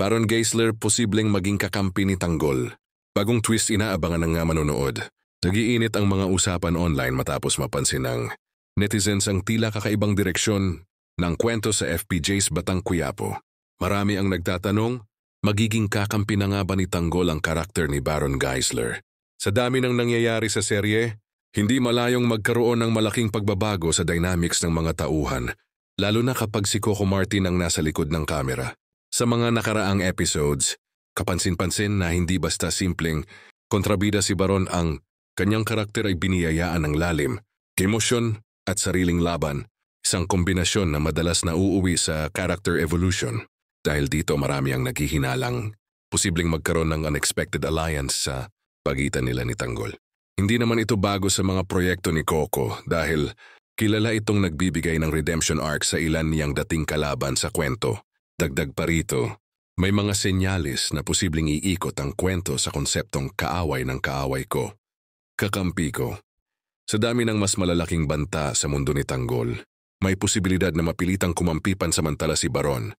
Baron Geisler posibleng maging kakampi ni Tanggol. Bagong twist inaabangan ng nga manonood. Nagiinit ang mga usapan online matapos mapansin ng netizens ang tila kakaibang direksyon ng kwento sa FPJ's Batang Quiapo. Marami ang nagtatanong, magiging kakampi na nga ba ni Tanggol ang karakter ni Baron Geisler? Sa dami ng nangyayari sa serye, hindi malayong magkaroon ng malaking pagbabago sa dynamics ng mga tauhan, lalo na kapag si Coco Martin ang nasa likod ng kamera. Sa mga nakaraang episodes, kapansin-pansin na hindi basta simpleng kontrabida si Baron, ang kanyang karakter ay biniyayaan ng lalim, emosyon at sariling laban, isang kombinasyon na madalas na uuwi sa character evolution. Dahil dito marami ang naghihinalang, posibleng magkaroon ng unexpected alliance sa pagitan nila ni Tanggol. Hindi naman ito bago sa mga proyekto ni Coco dahil kilala itong nagbibigay ng redemption arc sa ilan niyang dating kalaban sa kwento. Dagdag pa rito, may mga senyalis na posibleng iikot ang kwento sa konseptong kaaway ng kaaway ko, kakampi ko. Sa dami ng mas malalaking banta sa mundo ni Tanggol, may posibilidad na mapilitang kumampi pansamantala si Baron